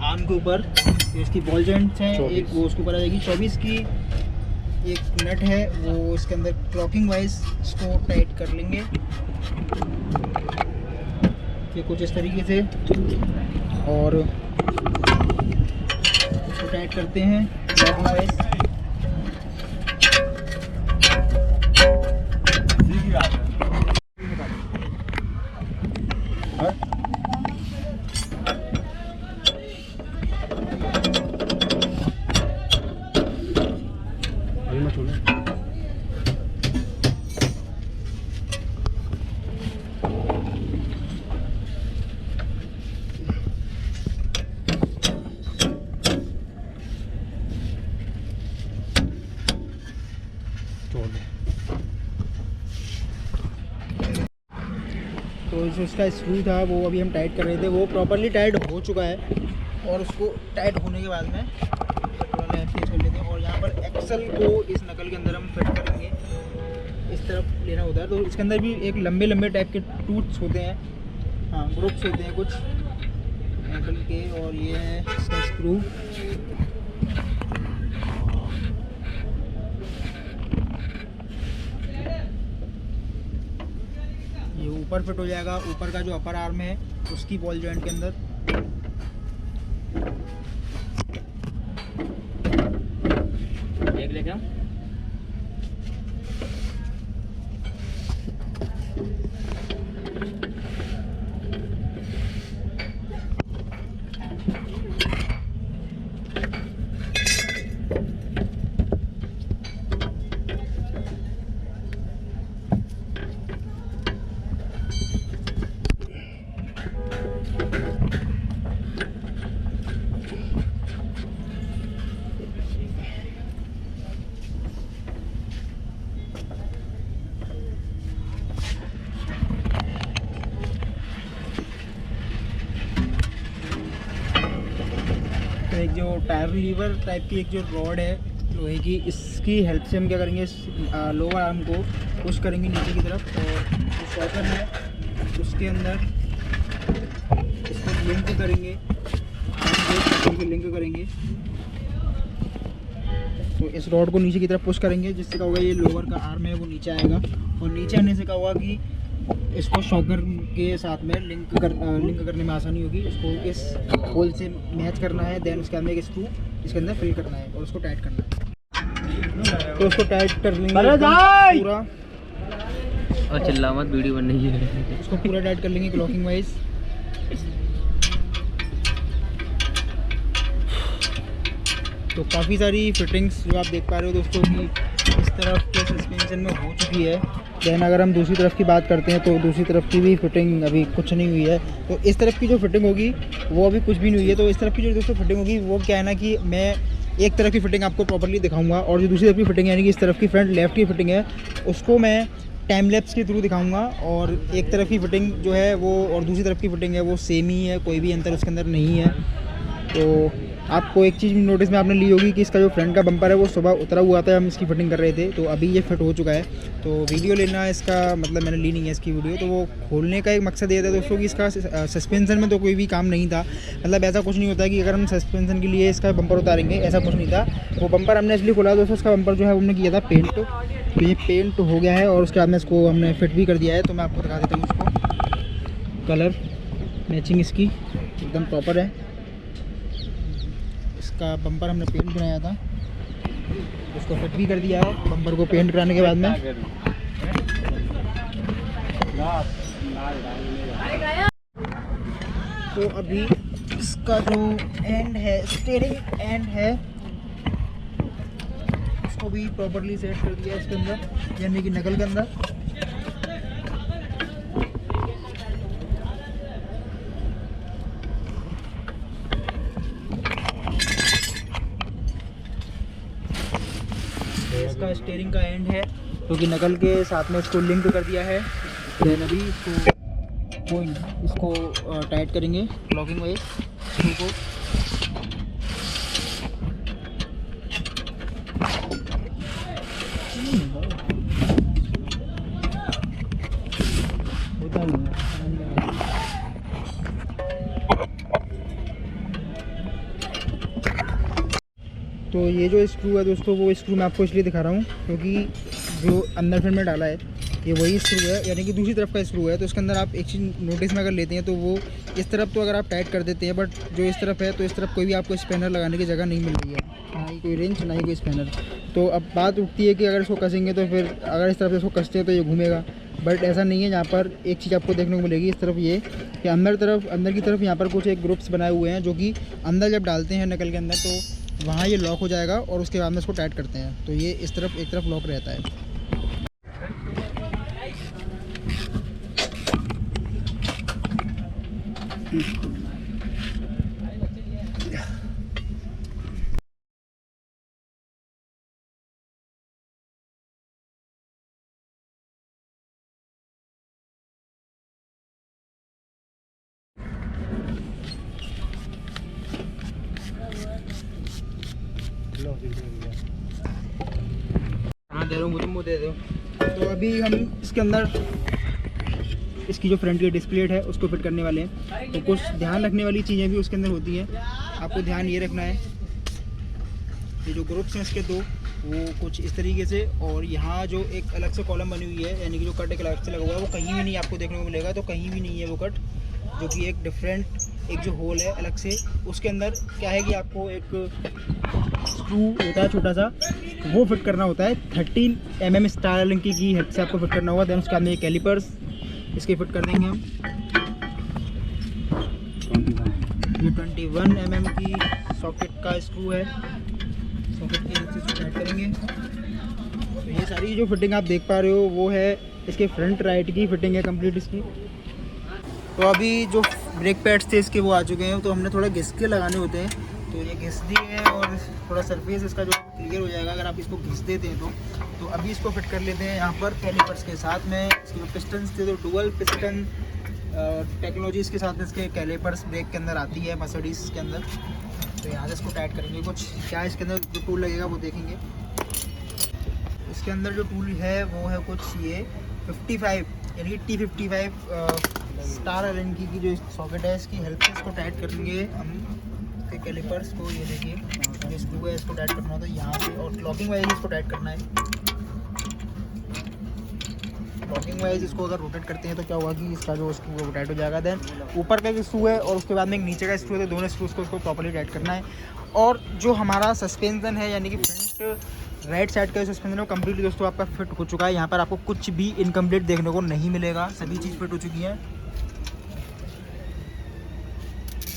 आर्म के ऊपर। तो इसकी बॉल जॉइंट्स हैं एक, वो उसके ऊपर आ जाएगी 24 की। एक नट है वो इसके अंदर क्लॉकिंग वाइज इसको टाइट कर लेंगे ये कुछ इस तरीके से, और इसको टाइट करते हैं क्लॉकिंग वाइज। तो जो इसका स्क्रू था वो अभी हम टाइट कर रहे थे, वो प्रॉपर्ली टाइट हो चुका है। और उसको टाइट होने के बाद में छोड़ लेते हैं और यहाँ पर एक्सल को इस नकल के अंदर हम फिट करेंगे। इस तरफ लेना होता है, तो इसके अंदर भी एक लंबे लंबे टाइप के टूथ्स होते हैं, हाँ ग्रुप्स होते हैं कुछ नकल के, और ये है इसका स्क्रू। ये ऊपर फिट हो जाएगा, ऊपर का जो अपर आर्म है उसकी बॉल जॉइंट के अंदर। देख लेगा एक जो टायर लीवर टाइप की एक जो रॉड है लोहे की, इसकी हेल्प से हम क्या करेंगे, इस लोअर आर्म को पुश करेंगे नीचे की तरफ, और जो शॉकर है उसके अंदर इसको लिंक करेंगे, लिंक करेंगे। तो इस रॉड को नीचे की तरफ पुश करेंगे, जिससे क्या होगा ये लोअर का आर्म है वो नीचे आएगा, और नीचे आने से क्या होगा कि इसको शॉकर के साथ में लिंक करने में आसानी होगी। इसको इस होल से मैच करना है, देन उसके अंदर एक स्क्रू इसके अंदर फिल करना है और उसको टाइट करना है। तो उसको टाइट कर लेंगे पूरा, और चिल्ला मत, वीडियो बन रही है। उसको पूरा टाइट कर लेंगे क्लॉकिंग वाइज। तो काफ़ी सारी फिटिंग्स जो आप देख पा रहे हो दोस्तों की इस तरफ के सस्पेंशन में हो चुकी है। देन अगर हम दूसरी तरफ की बात करते हैं तो दूसरी तरफ की भी फिटिंग अभी कुछ नहीं हुई है। तो इस तरफ की जो फिटिंग होगी वो अभी कुछ भी नहीं हुई है। तो इस तरफ की जो दोस्तों फिटिंग होगी वो क्या है ना कि मैं एक तरफ की फिटिंग आपको प्रॉपर्ली दिखाऊंगा, और जो दूसरी तरफ की फिटिंग है यानी कि इस तरफ की फ्रंट लेफ्ट की फिटिंग है उसको मैं टाइम लैप्स के थ्रू दिखाऊंगा। और एक तरफ की फिटिंग जो है वो और दूसरी तरफ की फिटिंग है वो सेम ही है, कोई भी अंतर उसके अंदर नहीं है। तो आपको एक चीज़ नोटिस में आपने ली होगी कि इसका जो फ्रंट का बम्पर है वो सुबह उतरा हुआ था, हम इसकी फिटिंग कर रहे थे, तो अभी ये फिट हो चुका है। तो वीडियो लेना इसका मतलब मैंने ली नहीं है इसकी वीडियो, तो वो खोलने का एक मकसद ये था दोस्तों कि इसका सस्पेंसन में तो कोई भी काम नहीं था। मतलब ऐसा कुछ नहीं होता कि अगर हम सस्पेंसन के लिए इसका बम्पर उतारेंगे, ऐसा कुछ नहीं था। वो बम्पर हमने इसलिए खोला दोस्तों, उसका बम्पर जो है हमने किया था पेंट, तो ये पेंट हो गया है और उसके बाद में इसको हमने फिट भी कर दिया है। तो मैं आपको दिखा देता हूँ इसको, कलर मैचिंग इसकी एकदम प्रॉपर है। इसका बम्पर हमने पेंट कराया था, उसको फिट भी कर दिया है बम्पर को पेंट कराने के बाद में। तो अभी इसका जो एंड है, स्टीयरिंग एंड है, उसको भी प्रॉपर्ली सेट कर दिया इसके अंदर, यानी कि नकल के अंदर। इसका स्टीयरिंग का एंड है क्योंकि नकल के साथ में इसको लिंक कर दिया है। देन अभी इसको टाइट करेंगे लॉकिंग वाइज स्क्रू को। तो ये जो स्क्रू है दोस्तों, वो स्क्रू मैं आपको इसलिए दिखा रहा हूँ क्योंकि जो अंदर फिर में डाला है ये वही स्क्रू है, यानी कि दूसरी तरफ का स्क्रू है। तो इसके अंदर आप एक चीज़ नोटिस में अगर लेते हैं तो वो इस तरफ तो अगर आप टाइट कर देते हैं, बट जो इस तरफ है तो इस तरफ कोई भी आपको स्पैनर लगाने की जगह नहीं मिल रही है, ना ही कोई रेंच ना ही कोई स्पैनर। तो अब बात उठती है कि अगर इसको कसेंगे तो फिर अगर इस तरफ से इसको कसते हैं तो ये घूमेगा, बट ऐसा नहीं है। यहाँ पर एक चीज़ आपको देखने को मिलेगी इस तरफ, ये कि अंदर की तरफ यहाँ पर कुछ एक ग्रुप्स बनाए हुए हैं जो कि अंदर जब डालते हैं नकल के अंदर तो वहाँ ये लॉक हो जाएगा और उसके बाद में इसको टाइट करते हैं तो ये इस तरफ एक तरफ लॉक रहता है। हाँ दे दूँ, तुम वो दे दो। तो अभी हम इसके अंदर इसकी जो फ्रंट की डिस्प्लेट है उसको फिट करने वाले हैं। तो कुछ ध्यान रखने वाली चीज़ें भी उसके अंदर होती हैं। आपको ध्यान ये रखना है, ये जो ग्रुप्स हैं इसके दो वो कुछ इस तरीके से, और यहाँ जो एक अलग से कॉलम बनी हुई है यानी कि जो कट एक अलग से लगा हुआ है वो कहीं भी नहीं आपको देखने को मिलेगा। तो कहीं भी नहीं है वो कट, जो कि एक डिफरेंट एक जो होल है अलग से। उसके अंदर क्या है कि आपको एक स्क्रू होता है छोटा सा, वो फिट करना होता है। 13 mm स्टार लिंक की हेल्प से आपको फिट करना होगा। देन उसके बाद में कैलिपर्स इसके फिट कर देंगे हम। ये 21 mm की सॉकेट का स्क्रू है, सॉकेट की हेल्प से इसको टाइट करेंगे। तो ये सारी जो फिटिंग आप देख पा रहे हो वो है इसके फ्रंट राइट की फिटिंग है कंप्लीट इसकी। तो अभी जो ब्रेक पैड्स थे इसके वो आ चुके हैं, तो हमने थोड़ा घिस के लगाने होते हैं। तो ये घिस दिए हैं और थोड़ा सरफेस इसका जो क्लियर हो जाएगा अगर आप इसको घिस देते हैं तो अभी इसको फिट कर लेते हैं यहाँ पर कैलिपर्स के साथ में। इसके जो पिस्टन्स थे तो डुअल पिस्टन टेक्नोलॉजी इसके साथ में इसके कैलिपर्स ब्रेक के अंदर आती है मर्सिडीज के अंदर। तो यहाँ से इसको टाइट करेंगे। कुछ क्या इसके अंदर जो टूल लगेगा वो देखेंगे। इसके अंदर जो टूल है वो है कुछ ये 55 यानी कि T55 स्टार एलन की जो सॉकेट है इसकी हेल्प से इसको टाइट करेंगे हम इसके कैलिपर्स को। ये देखिए जो स्क्रू है इसको टाइट करना होता है यहाँ पे, और लॉकिंग वाइज इसको टाइट करना है। लॉकिंग वाइज इसको अगर रोटेट करते हैं तो क्या होगा कि इसका जो स्क्रू है वो टाइट हो जाएगा। देन ऊपर का एक स्क्रू है और उसके बाद में एक नीचे का स्क्रू है, तो दोनों स्क्रूज को इसको प्रॉपर्ली टाइट करना है। और जो हमारा सस्पेंशन है यानी कि फ्रंट राइट साइड का सस्पेंशन है वो कम्प्लीटली दोस्तों आपका फिट हो चुका है। यहाँ पर आपको कुछ भी इनकम्प्लीट देखने को नहीं मिलेगा, सभी चीज़ फिट हो चुकी है।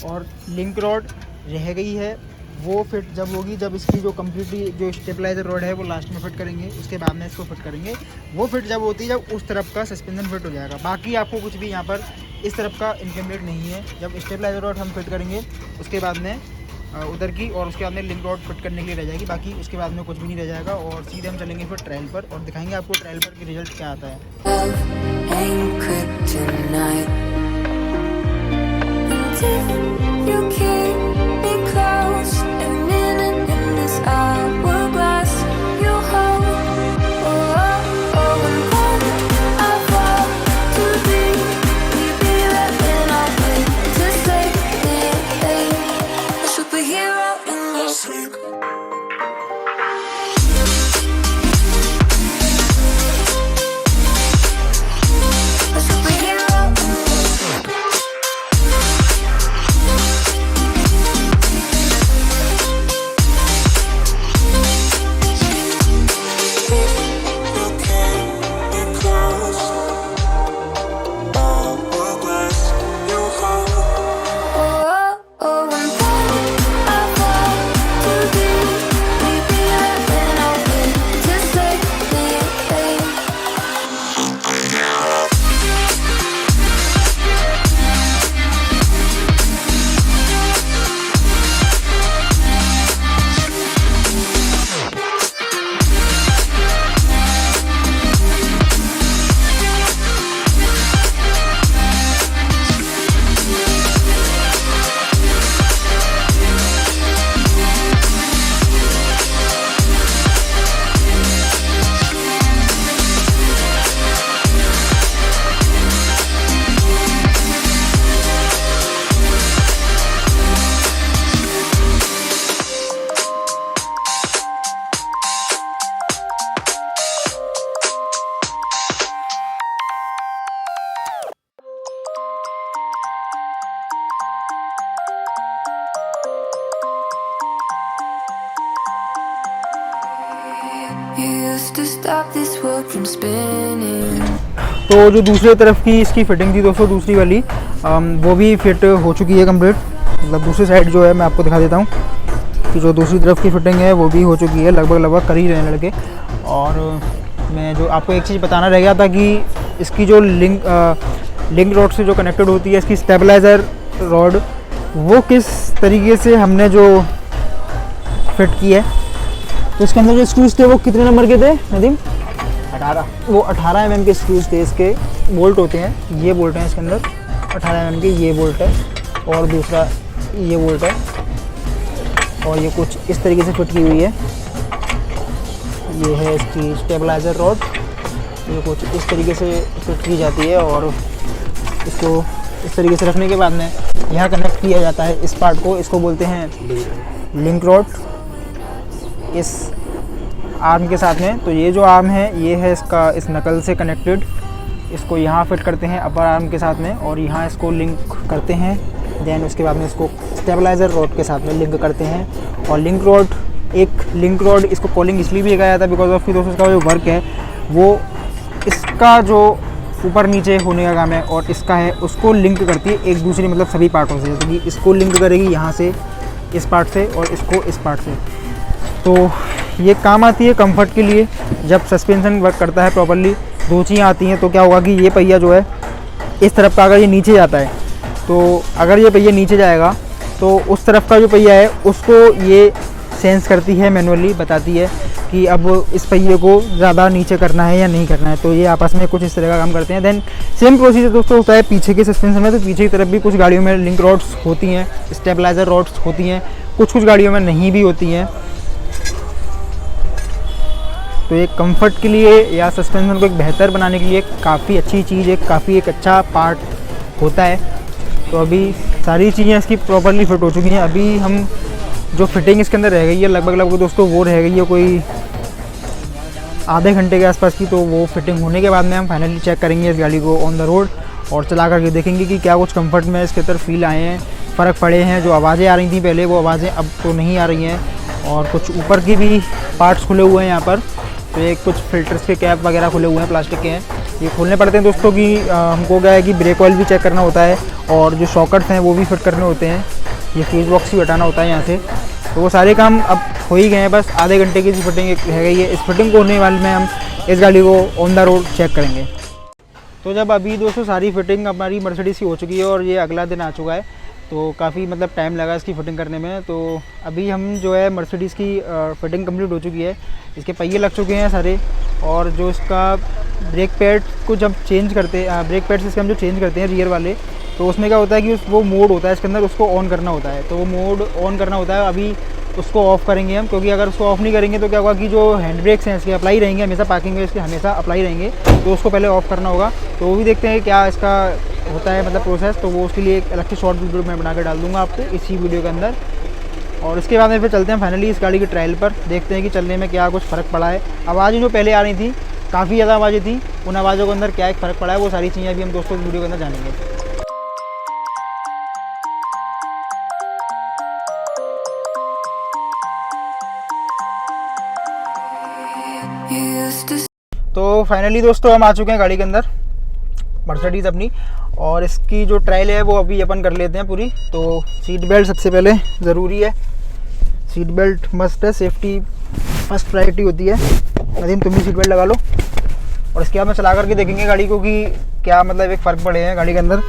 और लिंक रॉड रह गई है, वो फिट जब होगी जब इसकी जो कम्प्लीटली जो स्टेबलाइजर रॉड है वो लास्ट में फिट करेंगे, उसके बाद में इसको फिट करेंगे। वो फिट जब होती है जब उस तरफ का सस्पेंशन फिट हो जाएगा। बाकी आपको कुछ भी यहाँ पर इस तरफ का इनकम्प्लीट नहीं है। जब स्टेबलाइजर रॉड हम फिट करेंगे उसके बाद में उधर की, और उसके बाद में लिंक रॉड फिट करने के लिए रह जाएगी। बाकी उसके बाद में कुछ भी नहीं रह जाएगा। और सीधे हम चलेंगे फिर ट्रायल पर और दिखाएंगे आपको ट्रायल पर की रिजल्ट क्या आता है। You keep me close. You used to stop this world from spinning. तो जो दूसरी तरफ की इसकी फिटिंग थी दोस्तों, दूसरी वाली वो भी फिट हो चुकी है कंप्लीट। मतलब दूसरी साइड जो है मैं आपको दिखा देता हूँ कि जो दूसरी तरफ की फिटिंग है वो भी हो चुकी है, लगभग कर ही रहे हैं लड़के। और मैं जो आपको एक चीज़ बताना रह गया था कि इसकी जो लिंक रॉड से जो कनेक्टेड होती है इसकी स्टेबलाइज़र रॉड, वो किस तरीके से हमने जो फिट की है। तो इसके अंदर जो स्क्रूज थे वो कितने नंबर के थे नदीम? 18। वो 18 mm के स्क्रूज थे, इसके बोल्ट होते हैं, ये बोल्ट हैं इसके अंदर 18 mm के, ये बोल्ट है और दूसरा ये बोल्ट है। और ये कुछ इस तरीके से फिट की हुई है। ये है इसकी स्टेबलाइज़र रॉड, ये कुछ इस तरीके से फिट की जाती है और इसको इस तरीके से रखने के बाद में यहाँ कनेक्ट किया जाता है इस पार्ट को, इसको बोलते हैं लिंक रॉड, इस आर्म के साथ में। तो ये जो आर्म है ये है इसका इस नकल से कनेक्टेड, इसको यहाँ फिट करते हैं अपर आर्म के साथ में और यहाँ इसको लिंक करते हैं। देन उसके बाद में इसको स्टेबलाइज़र रॉड के साथ में लिंक करते हैं। और लिंक रॉड इसको कॉलिंग इसलिए भी कहा जाता है बिकॉज ऑफ दोस्तों इसका जो वर्क है वो इसका जो ऊपर नीचे होने का काम है और इसका है उसको लिंक करती है एक दूसरी, मतलब सभी पार्टों से। जैसे कि इसको लिंक करेगी यहाँ से इस पार्ट से और इसको इस पार्ट से। तो ये काम आती है कंफर्ट के लिए। जब सस्पेंशन वर्क करता है प्रॉपर्ली, दो चीज़ें आती हैं। तो क्या होगा कि ये पहिया जो है इस तरफ का अगर ये नीचे जाता है, तो अगर ये पहिया नीचे जाएगा तो उस तरफ का जो पहिया है उसको ये सेंस करती है, मैनुअली बताती है कि अब इस पहिए को ज़्यादा नीचे करना है या नहीं करना है। तो ये आपस में कुछ इस तरह का काम करते हैं। देन सेम प्रोसीजर दोस्तों होता है पीछे के सस्पेंशन में। तो पीछे की तरफ भी कुछ गाड़ियों में लिंक रॉड्स होती हैं, स्टेबलाइज़र रॉड्स होती हैं, कुछ गाड़ियों में नहीं भी होती हैं। तो एक कंफर्ट के लिए या सस्पेंशन को एक बेहतर बनाने के लिए काफ़ी अच्छी चीज़ है, काफ़ी एक अच्छा पार्ट होता है। तो अभी सारी चीज़ें इसकी प्रॉपर्ली फिट हो चुकी हैं। अभी हम जो फिटिंग इसके अंदर रह गई है लगभग दोस्तों वो रह गई है कोई आधे घंटे के आसपास की। तो वो फिटिंग होने के बाद में हम फाइनली चेक करेंगे इस गाड़ी को ऑन द रोड और चला करके देखेंगे कि क्या कुछ कंफर्ट में इसके अंदर फील आए हैं, फ़र्क पड़े हैं। जो आवाज़ें आ रही थी पहले वो आवाज़ें अब तो नहीं आ रही हैं। और कुछ ऊपर की भी पार्ट्स खुले हुए हैं यहाँ पर। तो ये कुछ फिल्टर्स के कैप वगैरह खुले हुए हैं, प्लास्टिक के हैं, ये खोलने पड़ते हैं दोस्तों। कि हमको क्या है कि ब्रेक ऑयल भी चेक करना होता है और जो शॉकर्स हैं वो भी फिट करने होते हैं, ये फ्यूज बॉक्स भी हटाना होता है यहाँ से। तो वो सारे काम अब हो ही गए हैं, बस आधे घंटे की फिटिंग रह गई है। इस फिटिंग को होने वाले में हम इस गाड़ी को ऑन द रोड चेक करेंगे। तो जब अभी दोस्तों सारी फिटिंग हमारी मर्सिडीज़ की हो चुकी है और ये अगला दिन आ चुका है, तो काफ़ी मतलब टाइम लगा इसकी फ़िटिंग करने में। तो अभी हम जो है मर्सिडीज़ की फ़िटिंग कंप्लीट हो चुकी है, इसके पहिए लग चुके हैं सारे। और जो इसका ब्रेक पैड को जब चेंज करते हैं, ब्रेक पैड्स इसके हम जो चेंज करते हैं रियर वाले, तो उसमें क्या होता है कि वो मोड होता है इसके अंदर, उसको ऑन करना होता है। तो वो मोड ऑन करना होता है, अभी उसको ऑफ़ करेंगे हम, क्योंकि अगर उसको ऑफ़ नहीं करेंगे तो क्या होगा कि जो हैंड ब्रेक्स हैं इसके अप्लाई रहेंगे हमेशा, पार्किंग में इसके हमेशा अप्लाई रहेंगे। तो उसको पहले ऑफ़ करना होगा। तो वो भी देखते हैं क्या इसका होता है मतलब प्रोसेस। तो वो उसके लिए एक अलग से शॉर्ट वीडियो मैं बना कर डाल दूँगा आपको इसी वीडियो के अंदर। और इसके बाद में फिर चलते हैं फाइनली इस गाड़ी की ट्रायल पर, देखते हैं कि चलने में क्या कुछ फ़र्क पड़ा है। आवाज़ें जो पहले आ रही थी काफ़ी ज़्यादा आवाज़ें थी, उन आवाज़ों के अंदर क्या एक फ़र्क पड़ा है, वो सारी चीज़ें अभी हम दोस्तों इस वीडियो के अंदर जानेंगे। तो फाइनली दोस्तों हम आ चुके हैं गाड़ी के अंदर, मर्सिडीज़ अपनी, और इसकी जो ट्रायल है वो अभी अपन कर लेते हैं पूरी। तो सीट बेल्ट सबसे पहले ज़रूरी है, सीट बेल्ट मस्ट है, सेफ्टी फर्स्ट प्रायोरिटी होती है। नदीम तुम भी सीट बेल्ट लगा लो। और इसके बाद में चला करके देखेंगे गाड़ी को कि क्या मतलब एक फ़र्क पड़े हैं गाड़ी के अंदर।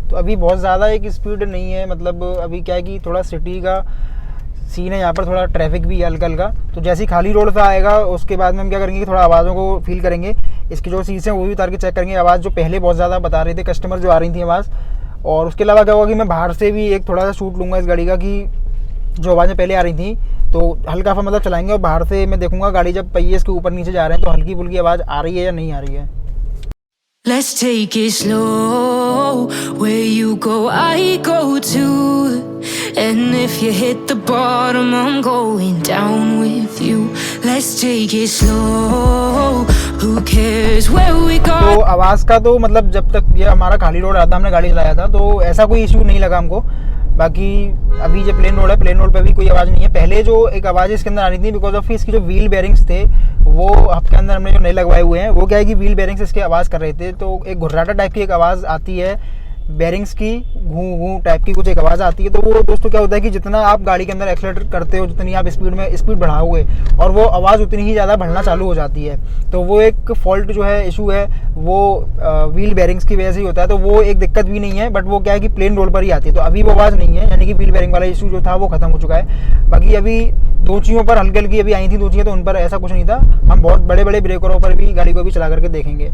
तो अभी बहुत ज़्यादा एक स्पीड नहीं है, मतलब अभी क्या है कि थोड़ा सिटी का सीन है यहाँ पर, थोड़ा ट्रैफिक भी है हल्का हल्का। तो जैसे ही खाली रोड पे आएगा उसके बाद में हम क्या करेंगे कि थोड़ा आवाज़ों को फील करेंगे, इसकी जो सीट्स हैं वो भी उतार के चेक करेंगे। आवाज़ जो पहले बहुत ज़्यादा बता रहे थे कस्टमर जो आ रही थी आवाज़। और उसके अलावा क्या होगा कि मैं बाहर से भी एक थोड़ा सा शूट लूँगा इस गाड़ी का, कि जो आवाज़ें पहले आ रही थी तो हल्का सा मतलब चलाएँगे, और बाहर से मैं देखूँगा गाड़ी जब पहिए इसके ऊपर नीचे जा रहे हैं तो हल्की फुल्की आवाज़ आ रही है या नहीं आ रही है। Let's take it slow. Where you go, I go too. And if you hit the bottom, I'm going down with you. Let's take it slow. Who cares where we go? तो आवाज़ का तो मतलब जब तक ये हमारा खाली रोड आता हमने गाड़ी चलाया था तो ऐसा कोई इशू नहीं लगा हमको। बाकी अभी जो प्लेन रोड है, प्लेन रोड पे भी कोई आवाज़ नहीं है। पहले जो एक आवाज़ इसके अंदर आ रही थी बिकॉज ऑफ इसकी जो व्हील बेयरिंग्स थे वो आपके अंदर हमने जो नए लगवाए हुए हैं, वो क्या है कि व्हील बेयरिंग्स इसकी आवाज़ कर रहे थे। तो एक घुर्राटा टाइप की एक आवाज़ आती है बेयरिंग्स की, घूं घूं टाइप की कुछ एक आवाज़ आती है। तो वो दोस्तों क्या होता है कि जितना आप गाड़ी के अंदर एक्सीलरेटर करते हो, जितनी आप स्पीड बढ़ाओगे और वो आवाज़ उतनी ही ज़्यादा बढ़ना चालू हो जाती है। तो वो एक फॉल्ट जो है, इशू है, वो व्हील बेयरिंग्स की वजह से ही होता है। तो वो एक दिक्कत भी नहीं है, बट वो क्या है कि प्लेन रोड पर ही आती है। तो अभी वो आवाज़ नहीं है, यानी कि व्हील बेयरिंग वाला इशू जो था वो खत्म हो चुका है। बाकी अभी दोचियों पर हल्की हल्की अभी आई थी दोचियाँ, तो उन पर ऐसा कुछ नहीं था। हम बहुत बड़े बड़े ब्रेकरों पर भी गाड़ी को भी चला करके देखेंगे।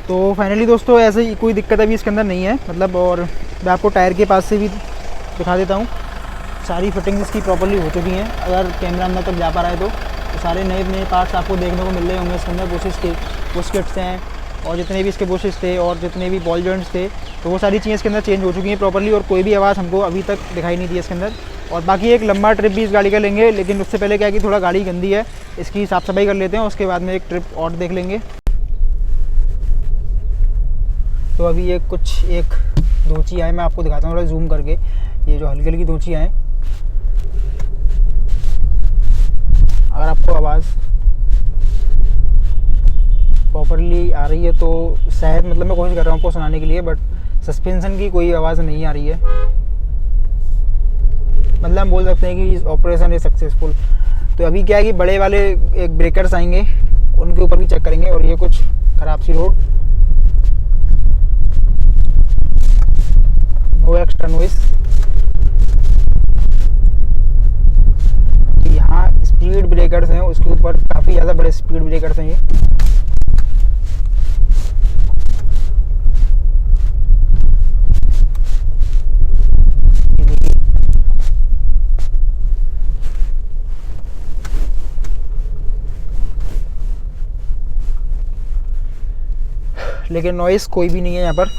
तो फाइनली दोस्तों ऐसे ही कोई दिक्कत अभी इसके अंदर नहीं है मतलब। और मैं आपको टायर के पास से भी दिखा देता हूँ, सारी फिटिंग्स इसकी प्रॉपर्ली हो चुकी हैं। अगर कैमरा अंदर तक जा पा रहा है तो सारे नए नए पार्ट्स आपको देखने को मिल रहे होंगे इसके अंदर। बुश किट्स हैं और जितने भी इसके बुशेस थे और जितने भी बॉल जॉइंट्स थे, तो वो सारी चीज़ें इसके अंदर चेंज हो चुकी हैं प्रॉपर्ली। और कोई भी आवाज़ हमको अभी तक दिखाई नहीं दी इसके अंदर। और बाकी एक लंबा ट्रिप भी इस गाड़ी का लेंगे, लेकिन उससे पहले क्या है कि थोड़ा गाड़ी गंदी है, इसकी साफ़ सफाई कर लेते हैं, उसके बाद में एक ट्रिप और देख लेंगे। तो अभी ये कुछ एक दोचियाँ हैं, मैं आपको दिखाता हूँ थोड़ा जूम करके। ये जो हल्की हल्की दोचियाँ हैं, अगर आपको आवाज़ प्रॉपर्ली आ रही है तो शायद, मतलब मैं कोशिश कर रहा हूँ आपको सुनाने के लिए, बट सस्पेंशन की कोई आवाज़ नहीं आ रही है। मतलब हम बोल सकते हैं कि ऑपरेशन इज सक्सेसफुल। तो अभी क्या है कि बड़े वाले एक ब्रेकर्स आएंगे, उनके ऊपर भी चेक करेंगे। और ये कुछ ख़राब सी रोड, नो एक्स्ट्रा नॉइस। यहाँ स्पीड ब्रेकर्स हैं, उसके ऊपर काफ़ी ज़्यादा बड़े स्पीड ब्रेकर्स हैं ये। लेकिन नॉइस कोई भी नहीं है यहाँ पर।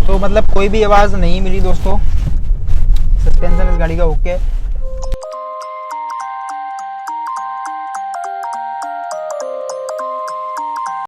तो मतलब कोई भी आवाज़ नहीं मिली दोस्तों। सस्पेंशन इस गाड़ी का ओके है।